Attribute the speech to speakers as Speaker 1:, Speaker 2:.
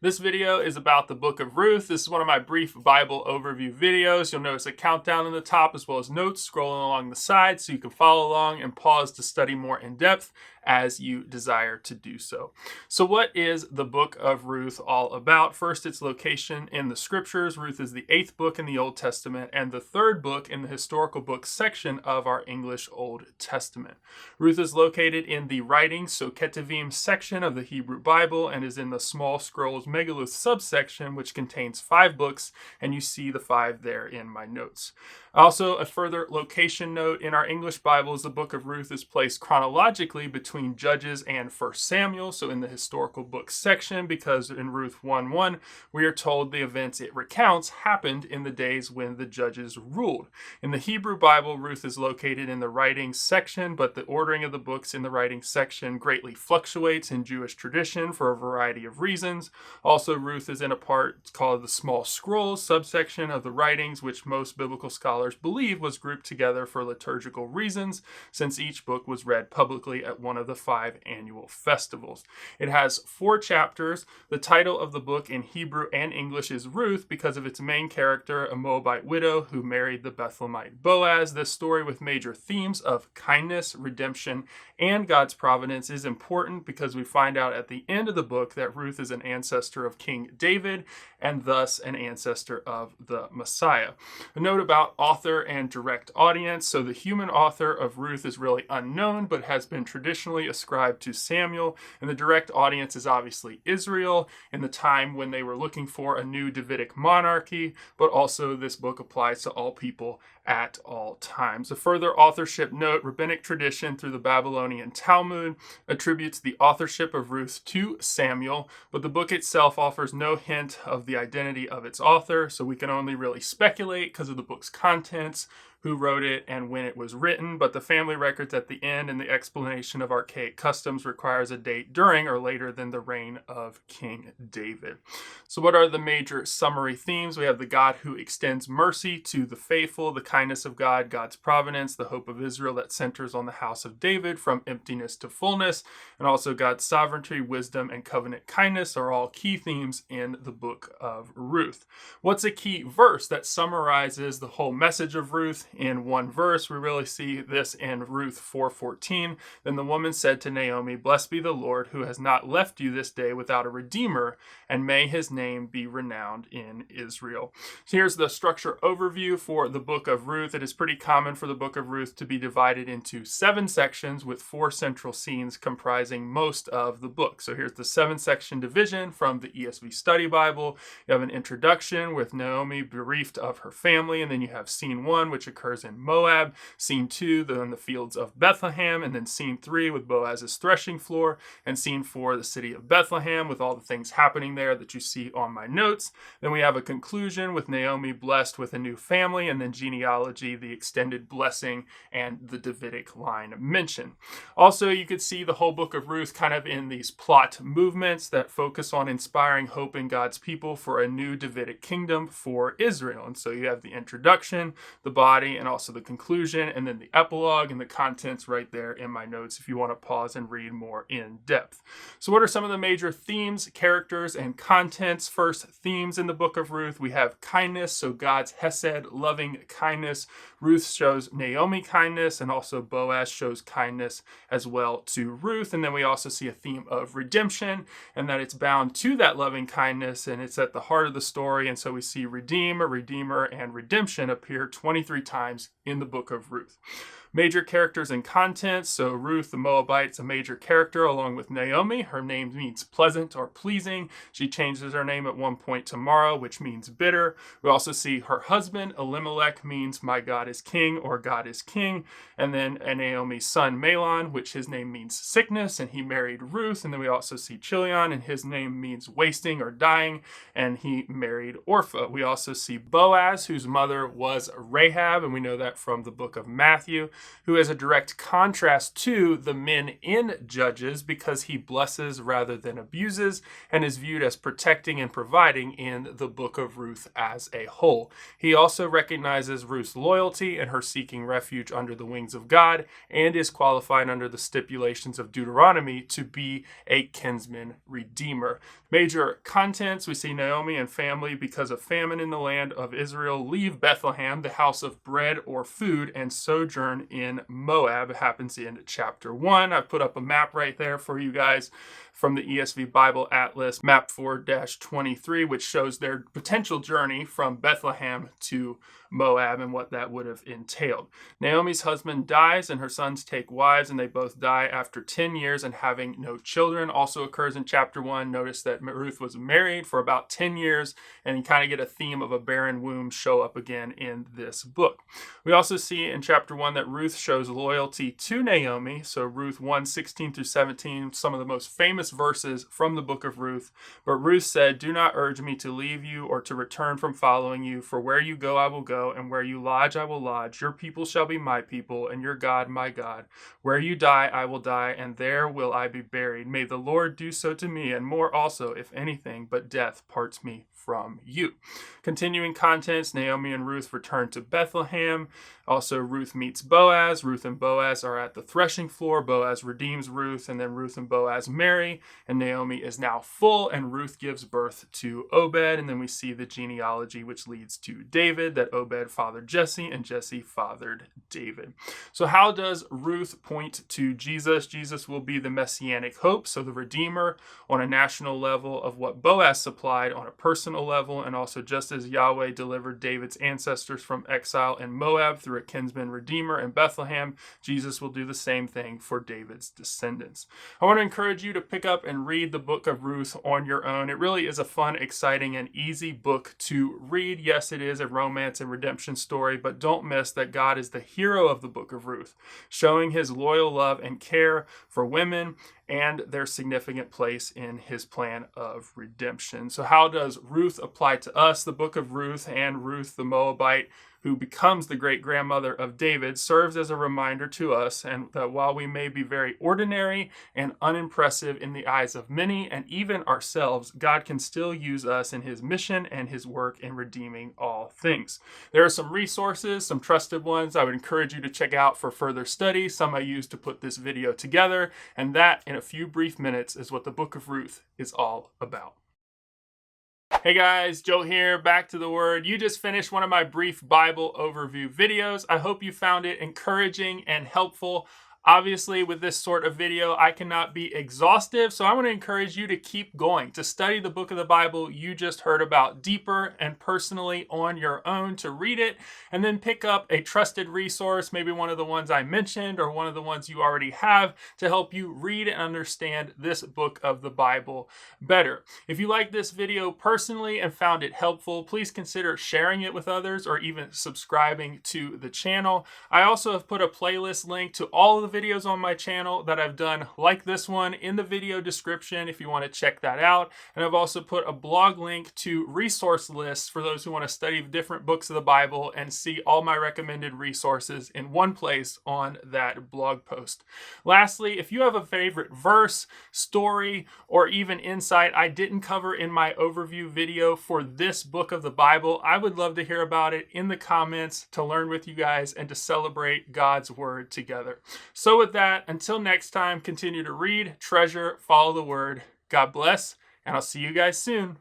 Speaker 1: This video is about the book of Ruth. This is one of my brief Bible overview videos. You'll notice a countdown in the top as well as notes scrolling along the side so you can follow along and pause to study more in depth as you desire to do so. So what is the book of Ruth all about? First, its location in the scriptures. Ruth is the 8th book in the Old Testament and the 3rd book in the historical books section of our English Old Testament. Ruth is located in the writings, so Ketuvim section of the Hebrew Bible, and is in the small scrolls Megillah subsection, which contains 5 books, and you see the 5 there in my notes. Also, a further location note, in our English Bibles, the book of Ruth is placed chronologically between Judges and 1 Samuel, so in the historical books section, because in Ruth 1:1, we are told the events it recounts happened in the days when the judges ruled. In the Hebrew Bible, Ruth is located in the writings section, but the ordering of the books in the writings section greatly fluctuates in Jewish tradition for a variety of reasons. Also, Ruth is in a part called the small scrolls subsection of the writings, which most biblical scholars believe was grouped together for liturgical reasons, since each book was read publicly at one of the 5 annual festivals. It has 4 chapters. The title of the book in Hebrew and English is Ruth because of its main character, a Moabite widow who married the Bethlehemite Boaz. This story with major themes of kindness, redemption, and God's providence is important because we find out at the end of the book that Ruth is an ancestor of King David and thus an ancestor of the Messiah. A note about author and direct audience. So the human author of Ruth is really unknown, but has been traditionally ascribed to Samuel, and the direct audience is obviously Israel in the time when they were looking for a new Davidic monarchy, but also this book applies to all people at all times. A further authorship note, rabbinic tradition through the Babylonian Talmud attributes the authorship of Ruth to Samuel, but the book itself offers no hint of the identity of its author, so we can only really speculate because of the book's contents, who wrote it, and when it was written, but the family records at the end and the explanation of archaic customs requires a date during or later than the reign of King David. So what are the major summary themes? We have the God who extends mercy to the faithful, the kindness of God, God's providence, the hope of Israel that centers on the house of David from emptiness to fullness, and also God's sovereignty, wisdom, and covenant kindness are all key themes in the book of Ruth. What's a key verse that summarizes the whole message of Ruth? In one verse, we really see this in Ruth 4:14. Then the woman said to Naomi, "Blessed be the Lord, who has not left you this day without a redeemer, and may his name be renowned in Israel." So here's the structure overview for the book of Ruth. It is pretty common for the book of Ruth to be divided into 7 sections with 4 central scenes comprising most of the book. So here's the 7-section division from the ESV Study Bible. You have an introduction with Naomi bereaved of her family, and then you have scene 1, which occurs in Moab, scene 2, then the fields of Bethlehem, and then scene 3 with Boaz's threshing floor, and scene 4, the city of Bethlehem, with all the things happening there that you see on my notes. Then we have a conclusion with Naomi blessed with a new family, and then genealogy, the extended blessing, and the Davidic line mentioned. Also, you could see the whole book of Ruth kind of in these plot movements that focus on inspiring hope in God's people for a new Davidic kingdom for Israel. And so you have the introduction, the body, and also the conclusion, and then the epilogue and the contents right there in my notes if you want to pause and read more in depth. So what are some of the major themes, characters, and contents? First, themes in the book of Ruth. We have kindness, so God's hesed, loving kindness. Ruth shows Naomi kindness, and also Boaz shows kindness as well to Ruth. And then we also see a theme of redemption, and that it's bound to that loving kindness, and it's at the heart of the story. And so we see redeemer, and redemption appear 23 times in the book of Ruth. Major characters and contents. So Ruth the Moabite's a major character along with Naomi. Her name means pleasant or pleasing. She changes her name at one point to Mara, which means bitter. We also see her husband Elimelech means my God is king or God is king. And then Naomi's son Mahlon, which his name means sickness, and he married Ruth. And then we also see Chilion, and his name means wasting or dying, and he married Orpah. We also see Boaz, whose mother was Rahab, and we know that from the book of Matthew. who is a direct contrast to the men in Judges because he blesses rather than abuses and is viewed as protecting and providing in the book of Ruth as a whole. He also recognizes Ruth's loyalty and her seeking refuge under the wings of God, and is qualified under the stipulations of Deuteronomy to be a kinsman redeemer. Major contents: we see Naomi and family, because of famine in the land of Israel, leave Bethlehem, the house of bread or food, and sojourn in Moab. It happens in chapter 1. I've put up a map right there for you guys from the ESV Bible Atlas, map 4-23, which shows their potential journey from Bethlehem to Moab and what that would have entailed. Naomi's husband dies and her sons take wives, and they both die after 10 years and having no children. Also occurs in chapter 1. Notice that Ruth was married for about 10 years, and you kind of get a theme of a barren womb show up again in this book. We also see in chapter 1 that Ruth shows loyalty to Naomi. So Ruth 1:16-17, some of the most famous verses from the book of Ruth. But Ruth said, "Do not urge me to leave you or to return from following you, for where you go I will go, and where you lodge I will lodge. Your people shall be my people, and your God my God. Where you die I will die, and there will I be buried. May the Lord do so to me, and more also, if anything but death parts me from you." Continuing contents: Naomi and Ruth return to Bethlehem. Also, Ruth meets Boaz. Ruth and Boaz are at the threshing floor. Boaz redeems Ruth, and then Ruth and Boaz marry, and Naomi is now full, and Ruth gives birth to Obed. And then we see the genealogy, which leads to David, that Obed fathered Jesse, and Jesse fathered David. So how does Ruth point to Jesus? Jesus will be the messianic hope, so the Redeemer on a national level of what Boaz supplied on a personal level, and also just as Yahweh delivered David's ancestors from exile in Moab through a kinsman redeemer in Bethlehem, Jesus will do the same thing for David's descendants. I want to encourage you to pick up and read the book of Ruth on your own. It really is a fun, exciting, and easy book to read. Yes, it is a romance and redemption story, but don't miss that God is the hero of the book of Ruth, showing his loyal love and care for women and their significant place in his plan of redemption. So how does Ruth apply to us? The book of Ruth and Ruth the Moabite, who becomes the great-grandmother of David, serves as a reminder to us, and that while we may be very ordinary and unimpressive in the eyes of many and even ourselves, God can still use us in his mission and his work in redeeming all things. There are some resources, some trusted ones I would encourage you to check out for further study. Some I used to put this video together, and that in a few brief minutes is what the book of Ruth is all about. Hey guys, Joe here, back to the Word. You just finished one of my brief Bible overview videos. I hope you found it encouraging and helpful. Obviously, with this sort of video, I cannot be exhaustive, so I want to encourage you to keep going, to study the book of the Bible you just heard about deeper and personally on your own, to read it, and then pick up a trusted resource, maybe one of the ones I mentioned or one of the ones you already have, to help you read and understand this book of the Bible better. If you like this video personally and found it helpful, please consider sharing it with others or even subscribing to the channel. I also have put a playlist link to all of the videos on my channel that I've done like this one in the video description if you want to check that out. And I've also put a blog link to resource lists for those who want to study different books of the Bible and see all my recommended resources in one place on that blog post. Lastly, if you have a favorite verse, story, or even insight I didn't cover in my overview video for this book of the Bible, I would love to hear about it in the comments, to learn with you guys and to celebrate God's word together. So with that, until next time, continue to read, treasure, follow the word. God bless, and I'll see you guys soon.